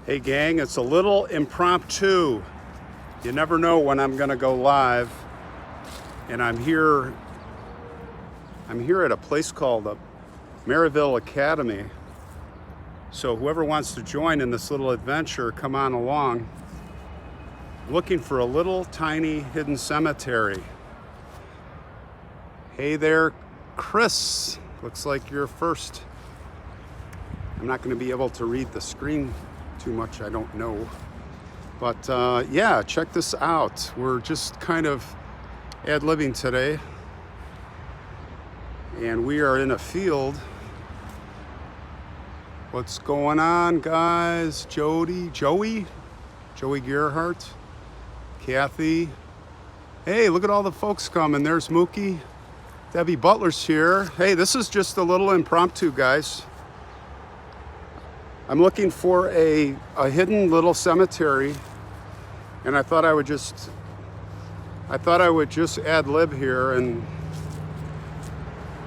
Hey gang, it's a little impromptu. You never know when I'm gonna go live. And I'm here at a place called the Maryville Academy. So whoever wants to join in this little adventure, come on along. Looking for a little tiny hidden cemetery. Hey there, Chris. Looks like you're first. I'm not gonna be able to read the screen too much, I don't know. But yeah, check this out. We're just kind of ad-libbing today. And we are in a field. What's going on, guys? Joey Gerhardt, Kathy. Hey, look at all the folks coming. There's Mookie. Debbie Butler's here. Hey, this is just a little impromptu, guys. I'm looking for a hidden little cemetery, and I thought I would just ad-lib here and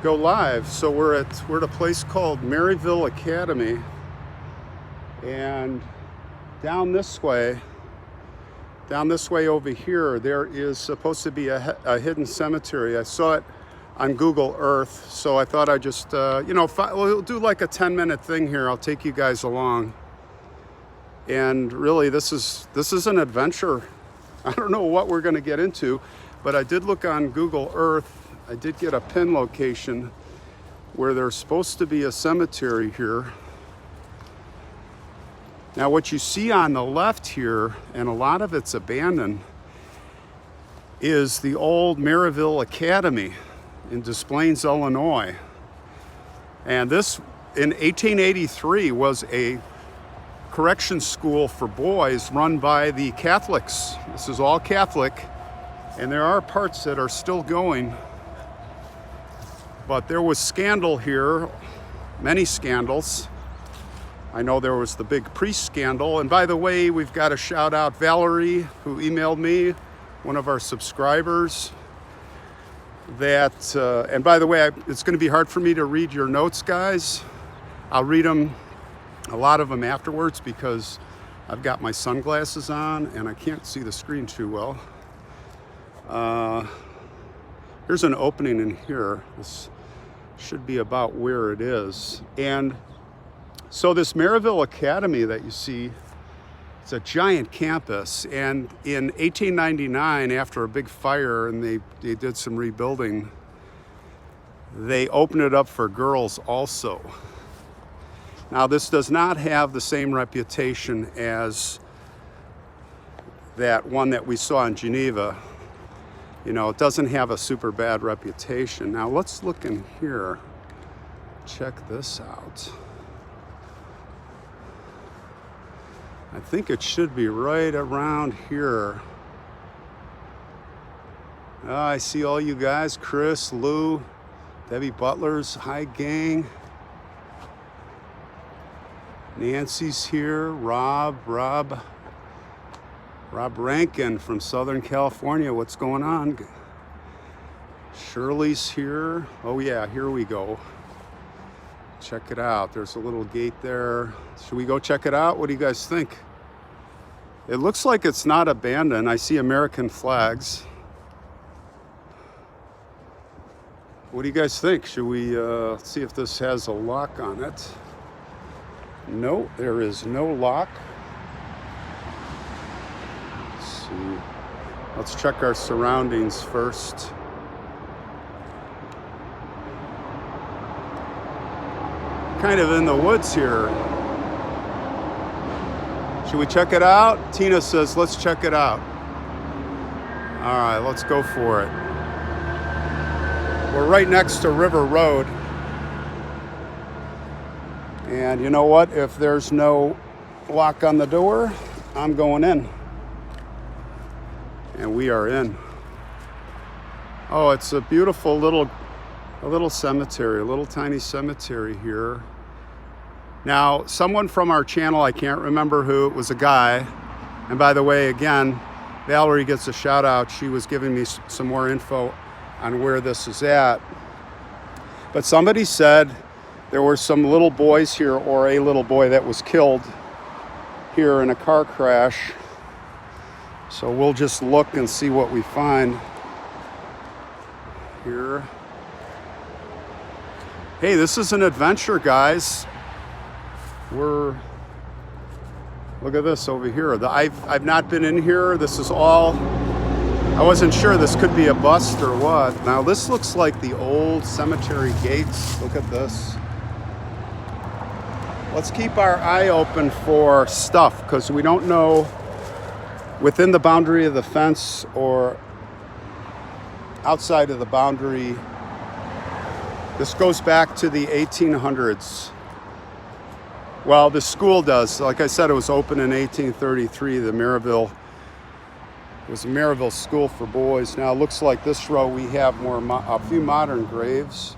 go live. So we're at a place called Maryville Academy, and down this way over here, there is supposed to be a hidden cemetery. I saw it on Google Earth, so I thought I'd just, we'll do like a 10-minute thing here. I'll take you guys along. And really, this is an adventure. I don't know what we're gonna get into, but I did look on Google Earth. I did get a pin location where there's supposed to be a cemetery here. Now, what you see on the left here, and a lot of it's abandoned, is the old Maryville Academy in Des Plaines, Illinois. And this, in 1883, was a correction school for boys run by the Catholics. This is all Catholic, and there are parts that are still going. But there was scandal here, many scandals. I know there was the big priest scandal. And by the way, we've got to shout out Valerie, who emailed me, one of our subscribers. And by the way, it's going to be hard for me to read your notes, guys. I'll read them, a lot of them afterwards, because I've got my sunglasses on and I can't see the screen too well. Here's an opening in here. This should be about where it is. And so this Maryville Academy that you see, it's a giant campus. And in 1899, after a big fire and they did some rebuilding, they opened it up for girls also. Now, this does not have the same reputation as that one that we saw in Geneva. You know, it doesn't have a super bad reputation. Now, let's look in here. Check this out. I think it should be right around here. Oh, I see all you guys, Chris, Lou, Debbie Butler's, hi gang. Nancy's here, Rob Rankin from Southern California. What's going on? Shirley's here. Oh yeah, here we go. Check it out. There's a little gate there. Should we go check it out? What do you guys think? It looks like it's not abandoned. I see American flags. What do you guys think? Should we see if this has a lock on it? No, there is no lock. Let's see. Let's check our surroundings first. Kind of in the woods here. Should we check it out? Tina says, let's check it out. All right, let's go for it. We're right next to River Road. And you know what? If there's no lock on the door, I'm going in. And we are in. Oh, it's a beautiful little cemetery, a little tiny cemetery here. Now, someone from our channel, I can't remember who, it was a guy. And by the way, again, Valerie gets a shout out. She was giving me some more info on where this is at. But somebody said there were some little boys here, or a little boy that was killed here in a car crash. So we'll just look and see what we find here. Hey, this is an adventure, guys. Look at this over here. I've not been in here. This is all, I wasn't sure this could be a bust or what. Now this looks like the old cemetery gates. Look at this. Let's keep our eye open for stuff, because we don't know within the boundary of the fence or outside of the boundary. This goes back to the 1800s. Well, the school does. Like I said, it was open in 1833. The Maryville, it was a Maryville school for boys. Now it looks like this row we have a few modern graves.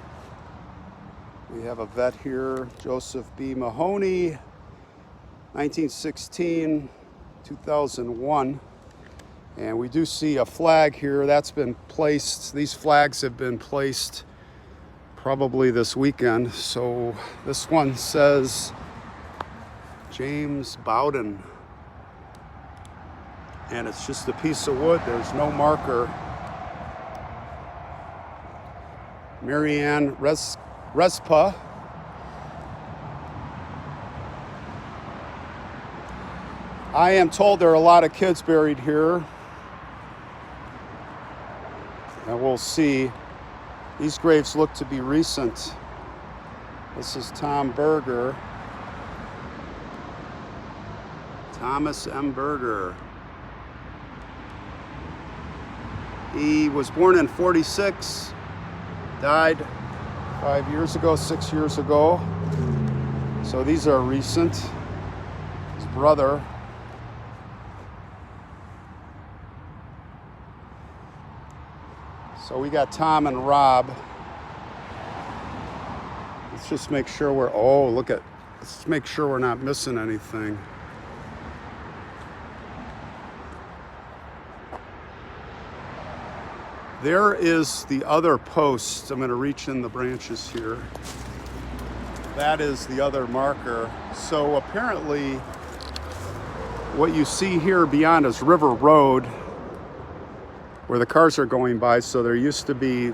We have a vet here, Joseph B. Mahoney, 1916, 2001. And we do see a flag here that's been placed. These flags have been placed probably this weekend. So this one says James Bowden, and it's just a piece of wood. There's no marker. Marianne Respa. I am told there are a lot of kids buried here, and we'll see. These graves look to be recent. This is Tom Berger. Thomas M. Berger. He was born in 46, died 5 years ago, 6 years ago. So these are recent. His brother. So we got Tom and Rob. Let's just make sure let's make sure we're not missing anything. There is the other post. I'm going to reach in the branches here. That is the other marker. So apparently what you see here beyond is River Road, where the cars are going by. So this used to be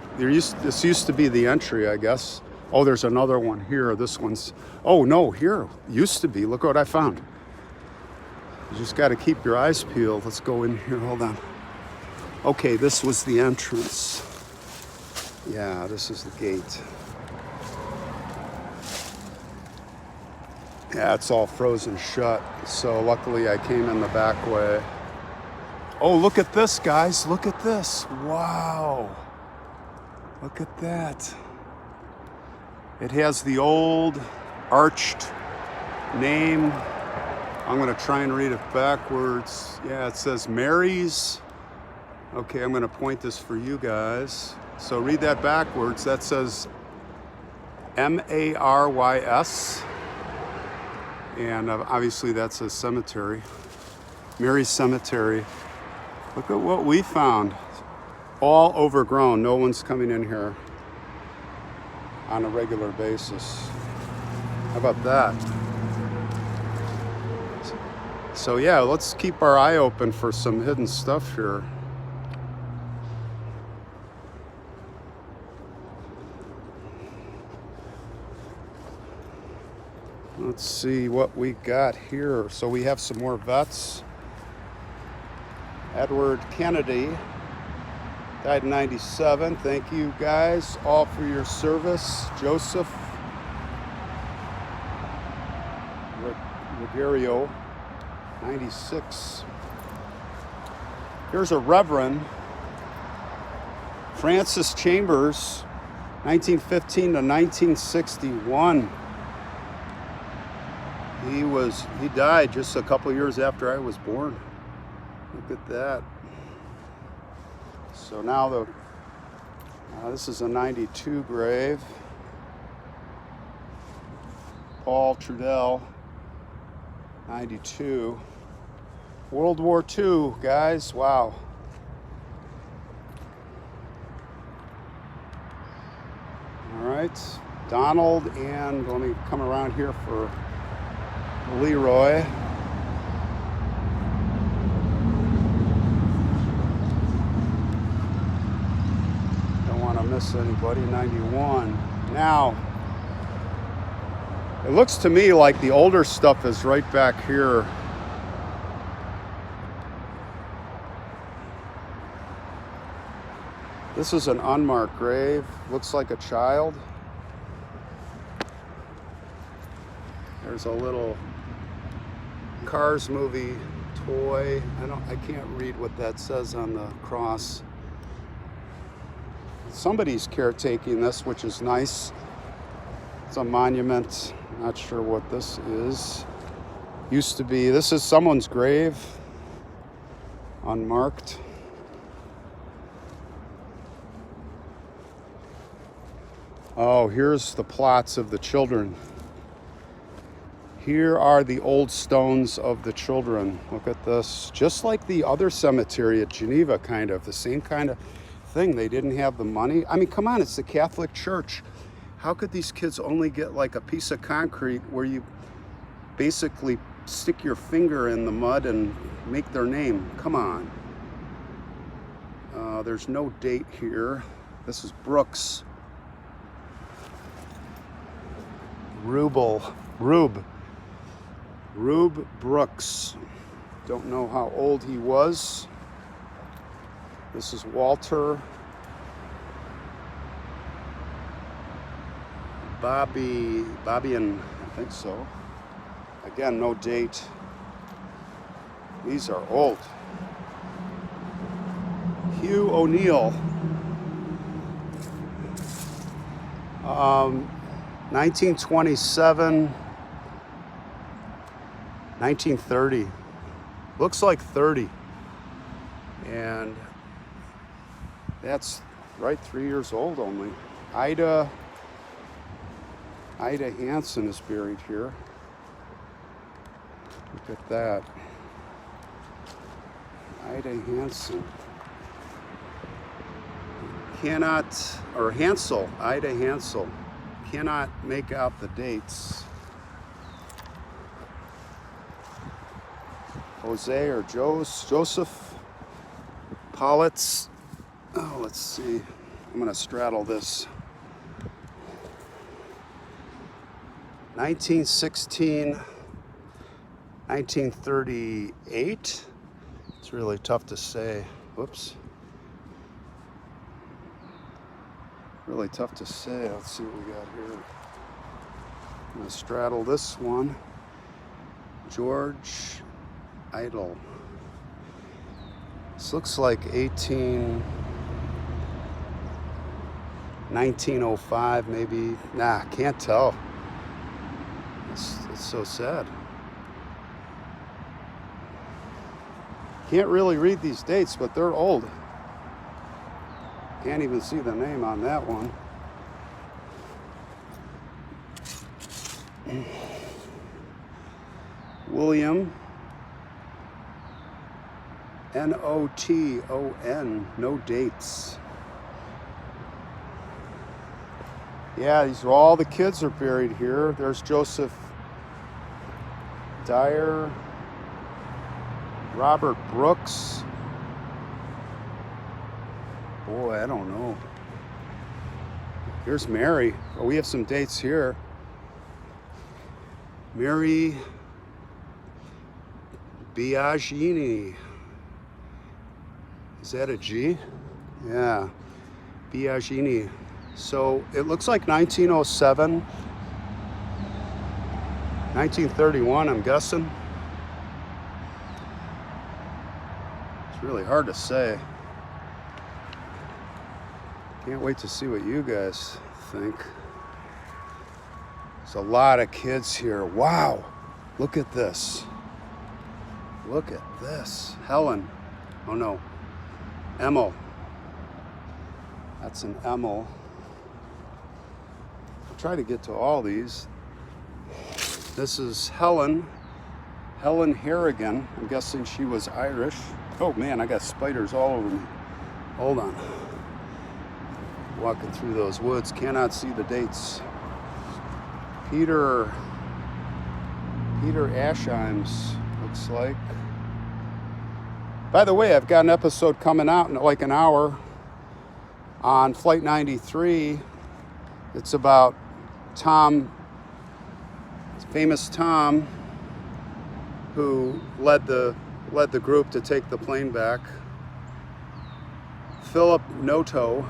the entry, I guess. Oh, there's another one here. This one's, oh no, here used to be. Look what I found. You just got to keep your eyes peeled. Let's go in here. Hold on. Okay, this was the entrance. Yeah, this is the gate. Yeah, it's all frozen shut. So luckily I came in the back way. Oh, look at this, guys. Look at this. Wow. Look at that. It has the old arched name. I'm going to try and read it backwards. Yeah, it says Mary's. Okay, I'm going to point this for you guys. So read that backwards. That says Marys. And obviously that's a cemetery. Mary's Cemetery. Look at what we found. All overgrown. No one's coming in here on a regular basis. How about that? So yeah, let's keep our eye open for some hidden stuff here. Let's see what we got here. So we have some more vets. Edward Kennedy died in 97. Thank you guys all for your service. Joseph Ruggiero, 96. Here's a Reverend. Francis Chambers, 1915 to 1961. He died just a couple years after I was born. Look at that. So now this is a 92 grave. Paul Trudell, 92. World War II, guys, wow. All right, Donald, and let me come around here for Leroy. miss anybody. 91. Now, it looks to me like the older stuff is right back here. This is an unmarked grave. Looks like a child. There's a little Cars movie toy. I can't read what that says on the cross. Somebody's caretaking this, which is nice. It's a monument. Not sure what this is. Used to be, this is someone's grave. Unmarked. Oh, here's the plots of the children. Here are the old stones of the children. Look at this. Just like the other cemetery at Geneva, kind of. The same kind of thing. They didn't have the money. I mean, come on, it's the Catholic Church. How could these kids only get like a piece of concrete where you basically stick your finger in the mud and make their name? Come on. There's no date here. This is Brooks. Rube Brooks. Don't know how old he was. This is Walter. Bobby, and I think so. Again, no date. These are old. Hugh O'Neill. 1927, 1930. Looks like 30. And that's right, 3 years old only. Ida Hansen is buried here. Look at that. Ida Hansen. Ida Hansel. Cannot make out the dates. Jose or Joseph Politz. Oh, let's see. I'm gonna straddle this. 1916, 1938. It's really tough to say. Whoops. Really tough to say. Let's see what we got here. I'm gonna straddle this one. George Idle. This looks like 1905 maybe. Nah, can't tell. It's so sad. Can't really read these dates, but they're old. Can't even see the name on that one. William. Noton. No dates. Yeah, these are all the kids are buried here. There's Joseph Dyer. Robert Brooks. Boy, I don't know. Here's Mary. Oh, we have some dates here. Mary Biagini. Is that a G? Yeah. Biagini. So it looks like 1907. 1931, I'm guessing. It's really hard to say. Can't wait to see what you guys think. There's a lot of kids here. Wow, look at this. Look at this. Helen. Oh no, Emil. That's an Emil. I'll try to get to all these. This is Helen Harrigan. I'm guessing she was Irish. Oh man, I got spiders all over me. Hold on. Walking through those woods, cannot see the dates. Peter Ashimes, looks like. By the way, I've got an episode coming out in like an hour On Flight 93, it's about Tom, famous Tom, who led the group to take the plane back. Philip Noto,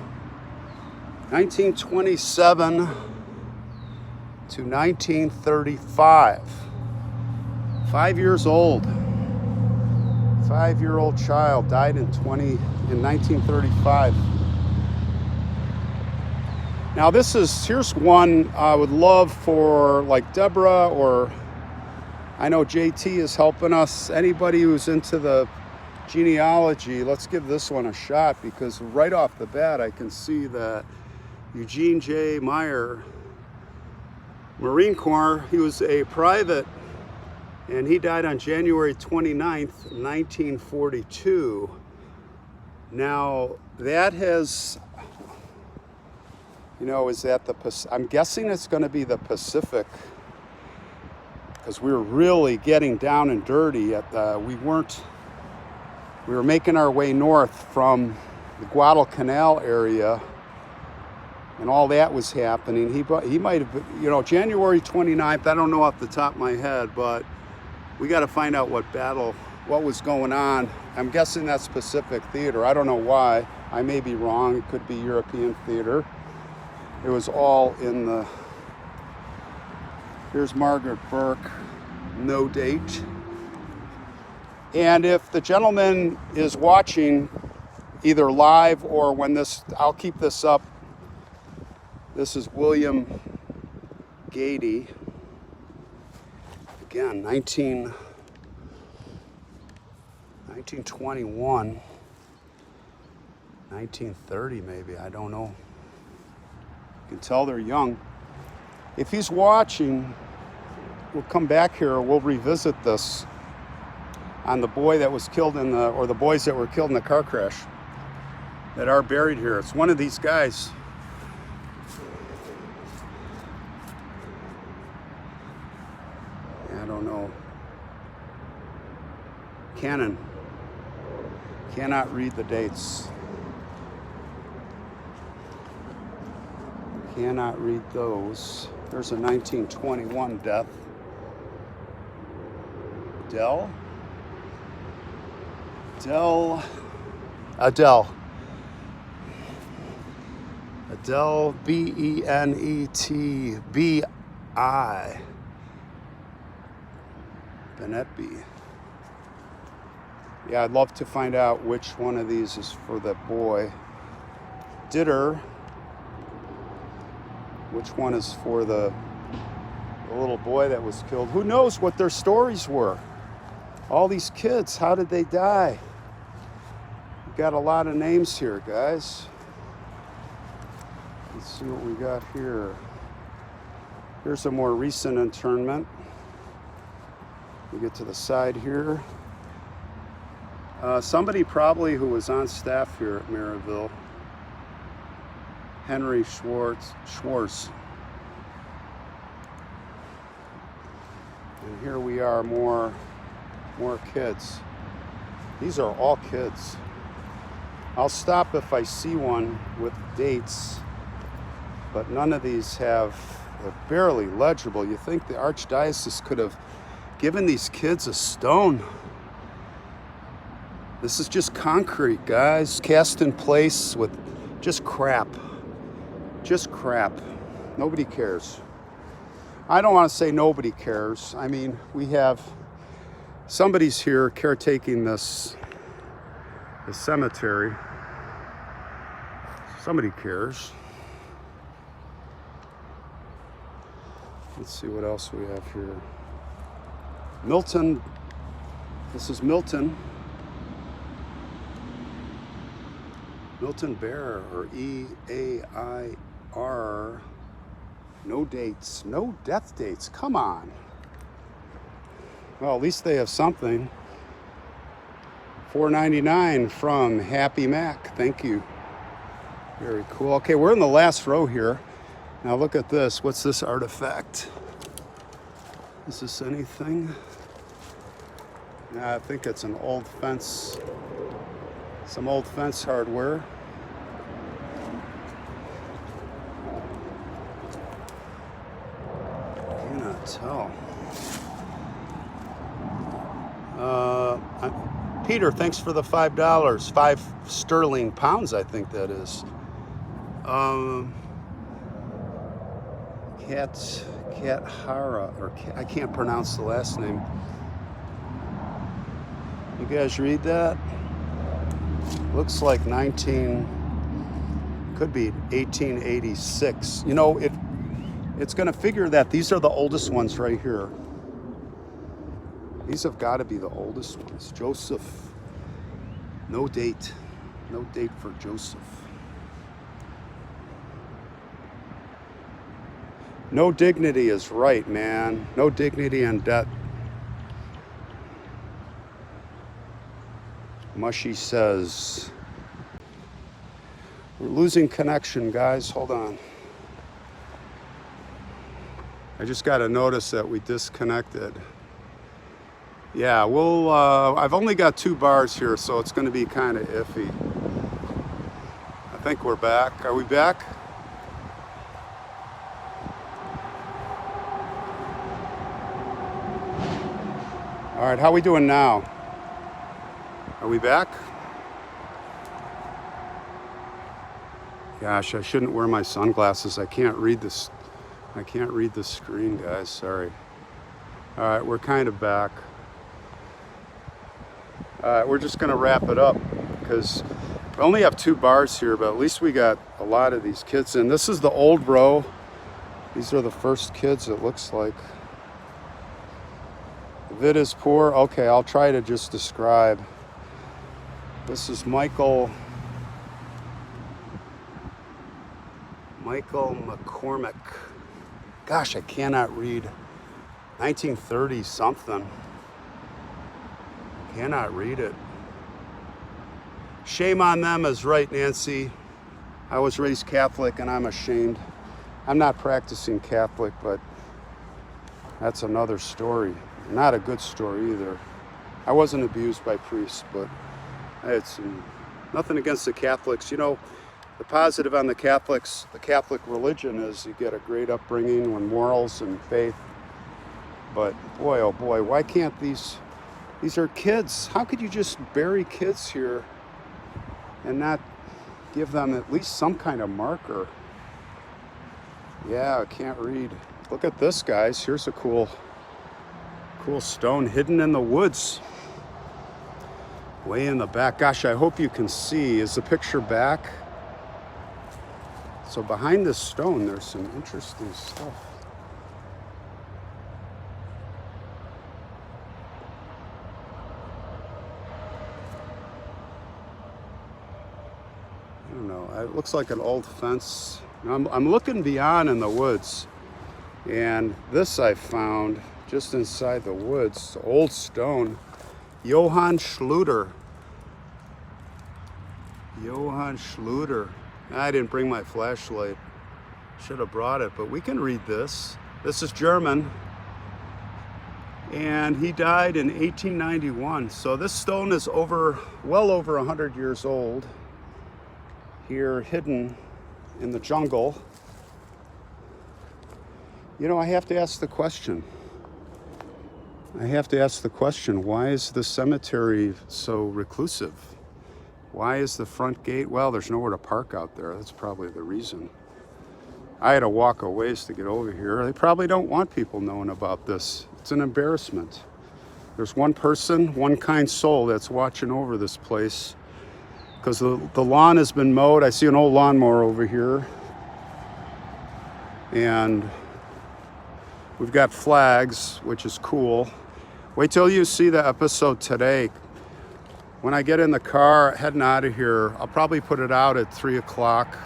1927 to 1935. 5 years old. 5-year-old child died in 1935. Now here's one I would love for like Deborah, or I know JT is helping us. Anybody who's into the genealogy, let's give this one a shot, because right off the bat I can see that Eugene J. Meyer, Marine Corps, he was a private, and he died on January 29th, 1942. Now that has, is that I'm guessing it's going to be the Pacific, because we were really getting down and dirty. We were making our way north from the Guadalcanal area, and all that was happening. He might have been, January 29th, I don't know off the top of my head, but we got to find out what was going on. I'm guessing that's Pacific Theater. I don't know why. I may be wrong. It could be European theater. It was all in the... Here's Margaret Burke, no date. And if the gentleman is watching either live or I'll keep this up. This is William Gady. Again, 1921, 1930 maybe, I don't know. You can tell they're young. If he's watching, we'll come back here, we'll revisit this on the boy that was killed or the boys that were killed in the car crash that are buried here. It's one of these guys. I don't know. Canon. Cannot read the dates. Cannot read those. There's a 1921 death. Adele, Benetby. Benetby. Yeah, I'd love to find out which one of these is for the boy. Ditter. Which one is for the little boy that was killed? Who knows what their stories were? All these kids, how did they die? We've got a lot of names here, guys. Let's see what we got here. Here's a more recent internment. We get to the side here. Somebody probably who was on staff here at Maryville. Henry Schwartz. And here we are, more kids. These are all kids. I'll stop if I see one with dates, but none of these they're barely legible. You think the Archdiocese could have given these kids a stone. This is just concrete, guys, cast in place with just crap. Just crap. Nobody cares. I don't want to say nobody cares. I mean, somebody's here caretaking the cemetery. Somebody cares. Let's see what else we have here. Milton. This is Milton. Milton Bear, or EAIR. No dates, no death dates. Come on. Well, at least they have something. $4.99 from Happy Mac. Thank you. Very cool. Okay, we're in the last row here. Now look at this. What's this artifact? Is this anything? I think it's an old fence. Some old fence hardware. can't tell. Peter, thanks for the $5. 5 sterling pounds, I think that is. Cat Hara, or I can't pronounce the last name. You guys read that? Looks like could be 1886. You know, it's going to figure that these are the oldest ones right here. These have got to be the oldest ones. Joseph. No date. No date for Joseph. No dignity is right, man. No dignity and debt. Mushy says, we're losing connection, guys. Hold on. I just got to notice that we disconnected. Yeah, I've only got 2 bars here, so it's going to be kind of iffy. I think we're back. Are we back? All right, how we doing now? Are we back? Gosh, I shouldn't wear my sunglasses. I can't read this. I can't read the screen, guys. Sorry. All right, we're kind of back. We're just going to wrap it up because we only have 2 bars here, but at least we got a lot of these kids in. This is the old row. These are the first kids, it looks like. The vid is poor. Okay, I'll try to just describe. This is Michael McCormick. Gosh, I cannot read. 1930 something. Cannot read it. Shame on them is right, Nancy. I was raised Catholic and I'm ashamed. I'm not practicing Catholic, but that's another story. Not a good story either. I wasn't abused by priests, but I had nothing against the Catholics. You know, the positive on the Catholics, the Catholic religion is you get a great upbringing with morals and faith. But boy, oh boy, why can't these are kids. How could you just bury kids here and not give them at least some kind of marker? Yeah, I can't read. Look at this, guys. Here's a cool stone hidden in the woods. Way in the back. Gosh, I hope you can see. Is the picture back? So behind this stone, there's some interesting stuff. I don't know. It looks like an old fence. I'm looking beyond in the woods, and this I found just inside the woods. Old stone. Johann Schluter. I didn't bring my flashlight. Should have brought it, but we can read this. This is German. And he died in 1891. So this stone is well over 100 years old. Here, hidden in the jungle. You know, I have to ask the question. Why is the cemetery so reclusive? Why is the front gate? Well, there's nowhere to park out there. That's probably the reason. I had to walk a ways to get over here. They probably don't want people knowing about this. It's an embarrassment. There's one person, one kind soul that's watching over this place because the lawn has been mowed. I see an old lawnmower over here. And we've got flags, which is cool. Wait till you see the episode today. When I get in the car heading out of here, I'll probably put it out at 3 o'clock.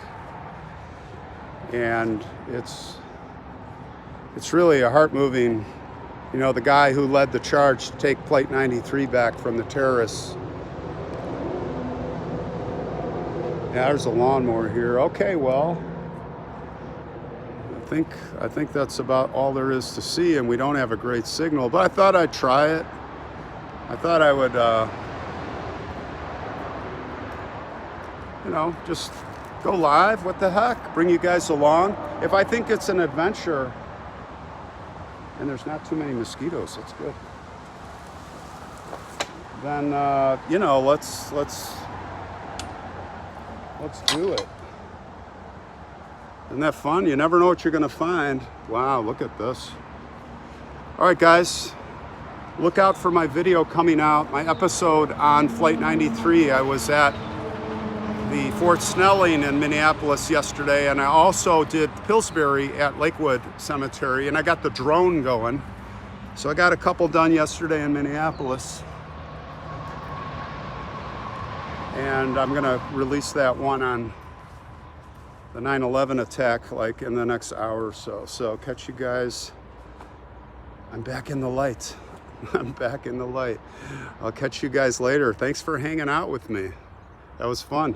And it's really a heart-moving, you know, the guy who led the charge to take Flight 93 back from the terrorists. Yeah, there's a lawnmower here. Okay, well, I think that's about all there is to see, and we don't have a great signal, but I thought I'd try it. I thought I would, just go live. What the heck? Bring you guys along. If I think it's an adventure, and there's not too many mosquitoes. That's good. Then you know, let's do it. Isn't that fun? You never know what you're gonna find. Wow, look at this. All right, guys, look out for my video coming out, my episode on Flight 93. I was at the Fort Snelling in Minneapolis yesterday, and I also did Pillsbury at Lakewood Cemetery, and I got the drone going. So I got a couple done yesterday in Minneapolis. And I'm gonna release that one on the 9/11 attack like in the next hour or so. So catch you guys. I'm back in the light. I'm back in the light. I'll catch you guys later. Thanks for hanging out with me. That was fun.